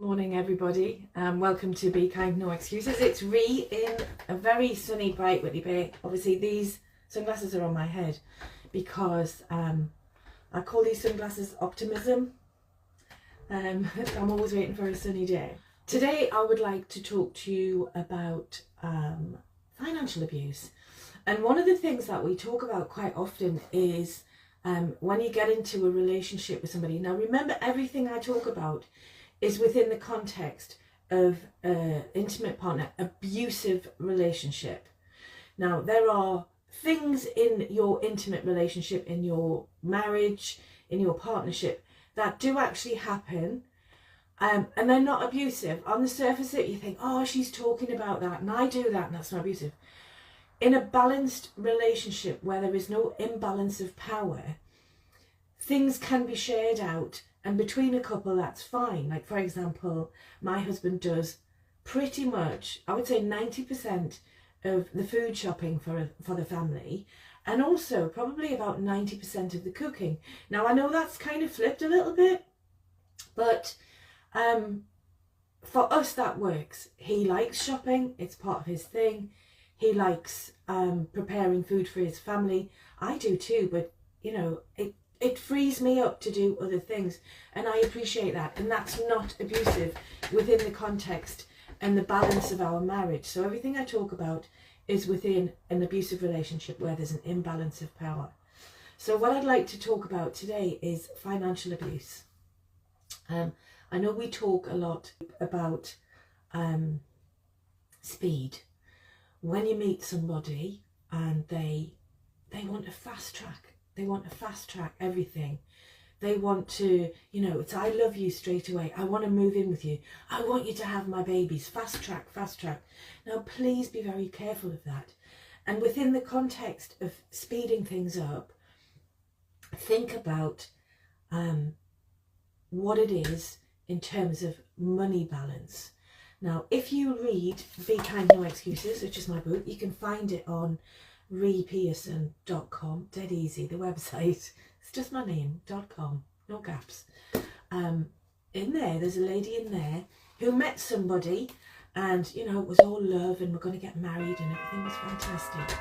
Morning everybody, welcome to Be Kind No Excuses. It's Ree in a very sunny, bright Whitley Bay. Obviously these sunglasses are on my head because I call these sunglasses optimism. I'm always waiting for a sunny day. Today I would like to talk to you about financial abuse. And one of the things that we talk about quite often is when you get into a relationship with somebody. Now remember, everything I talk about is within the context of intimate partner, abusive relationship. Now, there are things in your intimate relationship, in your marriage, in your partnership, that do actually happen, and they're not abusive. On the surface, you think, oh, she's talking about that, and I do that, and that's not abusive. In a balanced relationship where there is no imbalance of power, things can be shared out, and between a couple that's fine. Like, for example, my husband does pretty much, I would say 90% of the food shopping for the family, and also probably about 90% of the cooking. Now I know that's kind of flipped a little bit, but for us that works. He likes shopping, it's part of his thing. He likes preparing food for his family. I do too, but you know, it frees me up to do other things, and I appreciate that, and that's not abusive within the context and the balance of our marriage. So everything I talk about is within an abusive relationship where there's an imbalance of power. So what I'd like to talk about today is financial abuse. I know we talk a lot about speed. When you meet somebody and they want a fast track, they want to fast track everything. They want to, you know, it's I love you straight away. I want to move in with you. I want you to have my babies. Fast track, fast track. Now, please be very careful of that. And within the context of speeding things up, think about what it is in terms of money balance. Now, if you read Be Kind No Excuses, which is my book, you can find it on reepearson.com, dead easy, the website. It's just my name, .com, no gaps. In there's a lady in there who met somebody, and you know, it was all love and we're going to get married and everything was fantastic.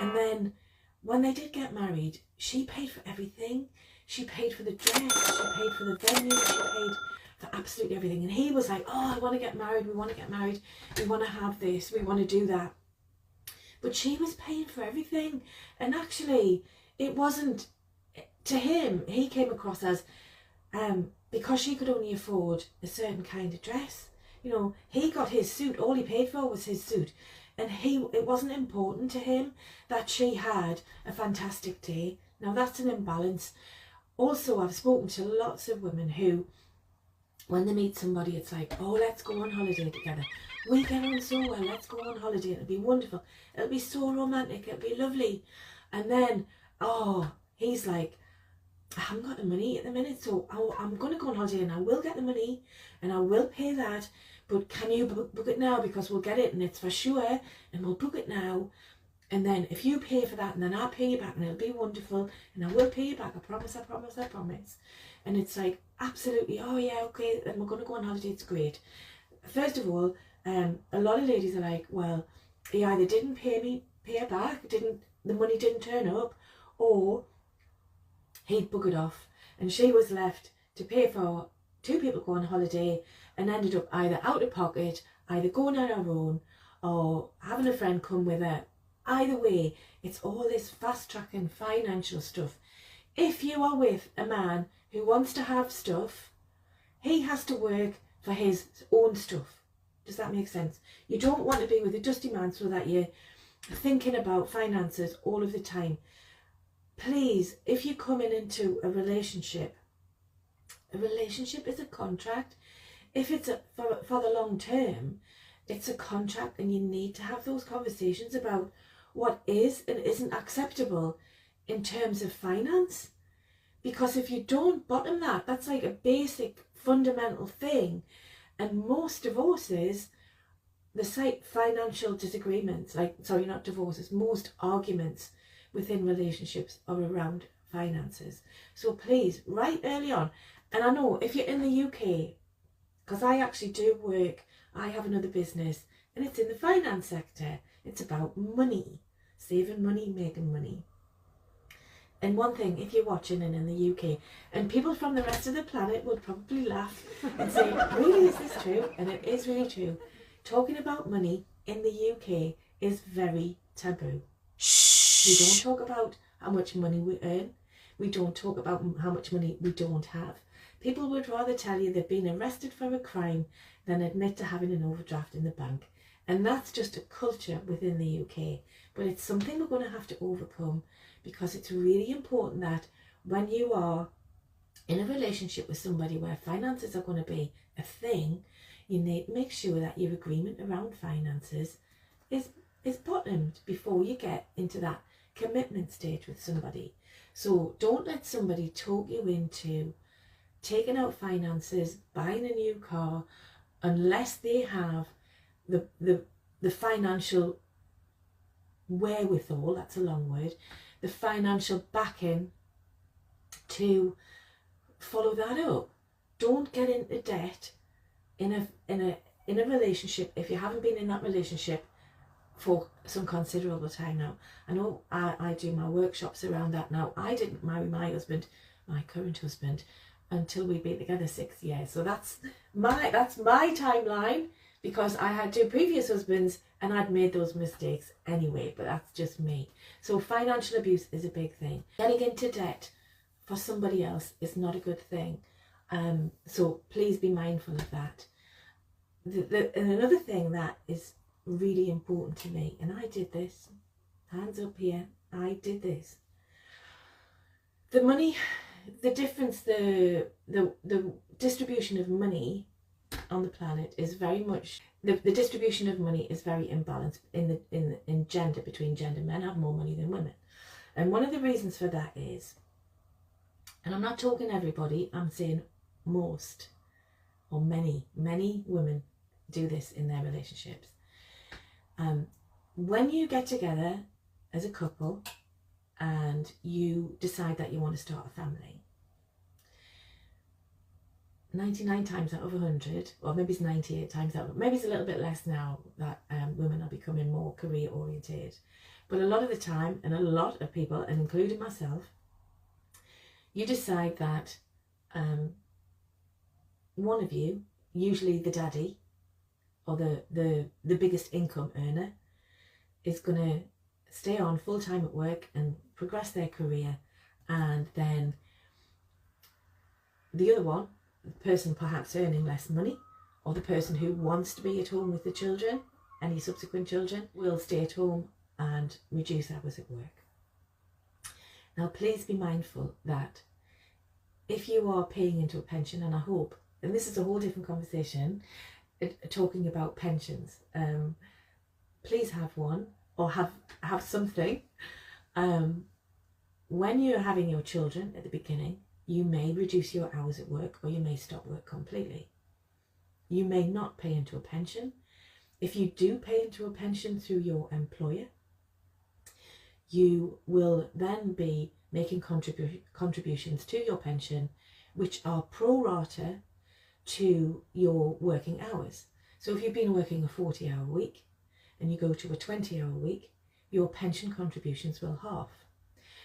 And then when they did get married, she paid for everything. She paid for the dress, she paid for the venue, she paid for absolutely everything. And he was like, oh, I want to get married, we want to get married, we want to have this, we want to do that. But she was paying for everything. And actually, it wasn't, to him, he came across as, because she could only afford a certain kind of dress. You know, he got his suit, all he paid for was his suit. And it wasn't important to him that she had a fantastic day. Now that's an imbalance. Also, I've spoken to lots of women who, when they meet somebody, it's like, oh, let's go on holiday together. We get on so well, let's go on holiday. It'll be wonderful. It'll be so romantic. It'll be lovely. And then, oh, he's like, I haven't got the money at the minute, so I'm going to go on holiday and I will get the money and I will pay that. But can you book it now, because we'll get it and it's for sure, and we'll book it now. And then if you pay for that, and then I'll pay you back, and it'll be wonderful, and I will pay you back. I promise, I promise, I promise. And it's like, absolutely, oh yeah, okay, then we're going to go on holiday, it's great. First of all, a lot of ladies are like, well, he either didn't pay it back, the money didn't turn up, or he'd book it off, and she was left to pay for two people go on holiday and ended up either out of pocket, either going on her own, or having a friend come with her. Either way, it's all this fast tracking financial stuff. If you are with a man who wants to have stuff, he has to work for his own stuff. Does that make sense? You don't want to be with a dusty man so that you're thinking about finances all of the time. Please, if you're coming into a relationship is a contract. If it's for the long term, it's a contract, and you need to have those conversations about what is and isn't acceptable in terms of finance. Because if you don't bottom that, that's like a basic fundamental thing. And most divorces, the site financial disagreements, not divorces, most arguments within relationships are around finances. So please, right early on, and I know if you're in the UK, because I actually do work. I have another business and it's in the finance sector. It's about money, saving money, making money. And one thing, if you're watching and in the UK, and people from the rest of the planet would probably laugh and say, really, is this true? And it is really true. Talking about money in the UK is very taboo. We don't talk about how much money we earn. We don't talk about how much money we don't have. People would rather tell you they've been arrested for a crime than admit to having an overdraft in the bank. And that's just a culture within the UK. But it's something we're going to have to overcome, because it's really important that when you are in a relationship with somebody where finances are going to be a thing, you need to make sure that your agreement around finances is bottomed before you get into that commitment stage with somebody. So don't let somebody talk you into taking out finances, buying a new car, unless they have the financial wherewithal, that's a long word, the financial backing to follow that up. Don't get into debt in a relationship if you haven't been in that relationship for some considerable time now. I know I do my workshops around that now. I didn't marry my husband, my current husband, until we'd been together 6 years. So that's my timeline, because I had 2 previous husbands and I'd made those mistakes anyway, but that's just me. So financial abuse is a big thing. Getting into debt for somebody else is not a good thing. So please be mindful of that. And another thing that is really important to me, and I did this, hands up here, I did this. The money, the difference, the distribution of money on the planet is very much, the distribution of money is very imbalanced in gender, between gender. Men have more money than women. And one of the reasons for that is, and I'm not talking everybody, I'm saying most, or many women do this in their relationships. When you get together as a couple and you decide that you want to start a family, 99 times out of 100, or maybe it's 98 times out of, maybe it's a little bit less now that women are becoming more career oriented, but a lot of the time, and a lot of people, and including myself, you decide that one of you, usually the daddy or the biggest income earner, is going to stay on full time at work and progress their career, and then the other one, the person perhaps earning less money, or the person who wants to be at home with the children, any subsequent children, will stay at home and reduce hours at work. Now please be mindful that if you are paying into a pension, and I hope, and this is a whole different conversation, talking about pensions, please have one, or have something. When you're having your children at the beginning, you may reduce your hours at work, or you may stop work completely. You may not pay into a pension. If you do pay into a pension through your employer, you will then be making contributions to your pension, which are pro rata to your working hours. So if you've been working a 40-hour week and you go to a 20-hour week, your pension contributions will halve.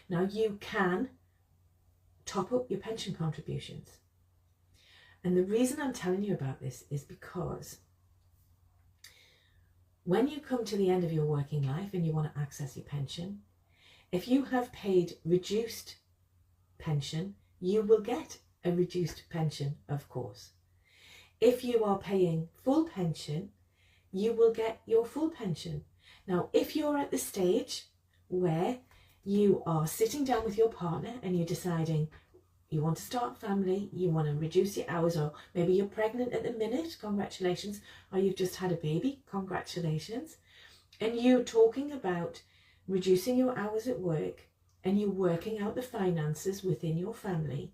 Now you can top up your pension contributions. And the reason I'm telling you about this is because when you come to the end of your working life and you want to access your pension, if you have paid reduced pension, you will get a reduced pension, of course. If you are paying full pension, you will get your full pension. Now, if you're at the stage where you are sitting down with your partner and you're deciding you want to start a family, you want to reduce your hours, or maybe you're pregnant at the minute, congratulations, or you've just had a baby, congratulations, and you're talking about reducing your hours at work and you're working out the finances within your family,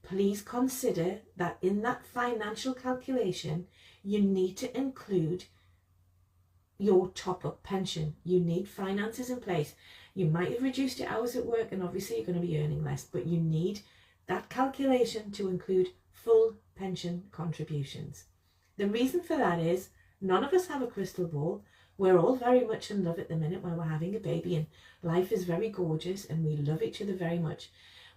please consider that in that financial calculation, you need to include your top-up pension. You need finances in place. You might have reduced your hours at work and obviously you're going to be earning less, but you need that calculation to include full pension contributions. The reason for that is none of us have a crystal ball. We're all very much in love at the minute when we're having a baby, and life is very gorgeous and we love each other very much.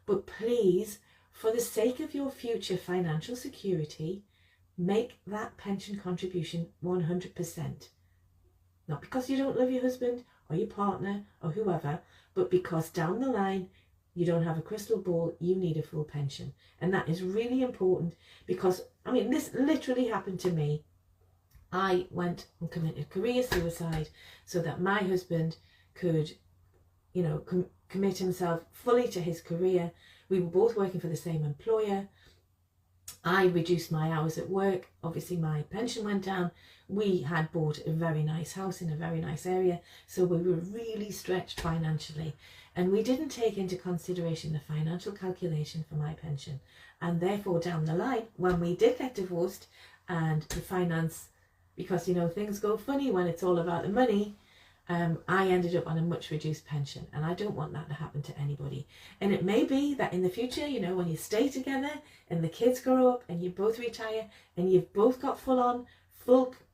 But please, for the sake of your future financial security, make that pension contribution 100%. Not because you don't love your husband or your partner or whoever, but because down the line you don't have a crystal ball, you need a full pension. And that is really important because, I mean, this literally happened to me. I went and committed career suicide so that my husband could, you know, commit himself fully to his career. We were both working for the same employer. I reduced my hours at work. Obviously my pension went down. We had bought a very nice house in a very nice area, so we were really stretched financially, and we didn't take into consideration the financial calculation for my pension. And therefore down the line, when we did get divorced and the finance, because you know things go funny when it's all about the money, I ended up on a much reduced pension, and I don't want that to happen to anybody. And it may be that in the future, you know, when you stay together and the kids grow up and you both retire and you've both got full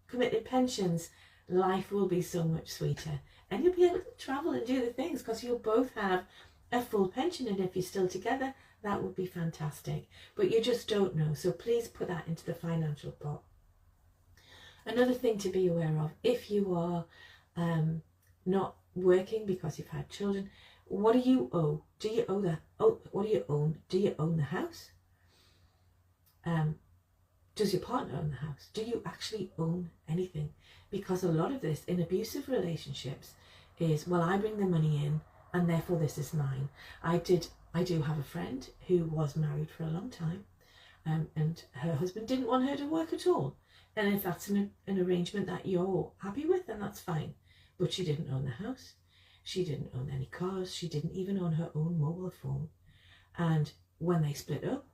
committed pensions, life will be so much sweeter, and you'll be able to travel and do the things because you'll both have a full pension. And if you're still together, that would be fantastic, but you just don't know. So please put that into the financial pot. Another thing to be aware of, if you are not working because you've had children, what do you owe? Do you owe that? Oh, what do you own? Do you own the house? Does your partner own the house? Do you actually own anything? Because a lot of this in abusive relationships is, well, I bring the money in and therefore this is mine. I do have a friend who was married for a long time, and her husband didn't want her to work at all. And if that's an arrangement that you're happy with, then that's fine. But she didn't own the house. She didn't own any cars. She didn't even own her own mobile phone. And when they split up,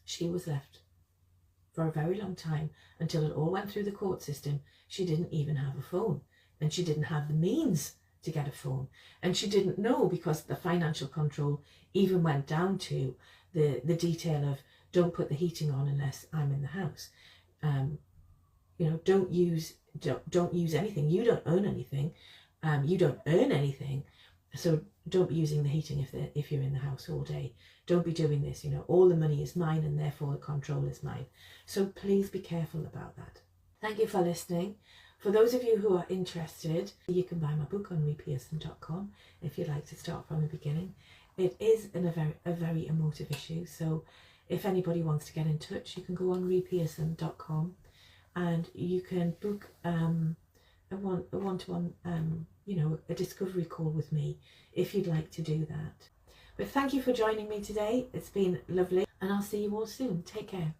she was left for a very long time, until it all went through the court system. She didn't even have a phone, and she didn't have the means to get a phone. And she didn't know, because the financial control even went down to the detail of, don't put the heating on unless I'm in the house. You know, don't use anything. You don't own anything. You don't earn anything. So don't be using the heating if you're in the house all day. Don't be doing this. You know, all the money is mine, and therefore the control is mine. So please be careful about that. Thank you for listening. For those of you who are interested, you can buy my book on repearson.com if you'd like to start from the beginning. It is a very emotive issue, so if anybody wants to get in touch, you can go on repearson.com and you can book a one-to-one, you know, a discovery call with me if you'd like to do that. But thank you for joining me today. It's been lovely, and I'll see you all soon. Take care.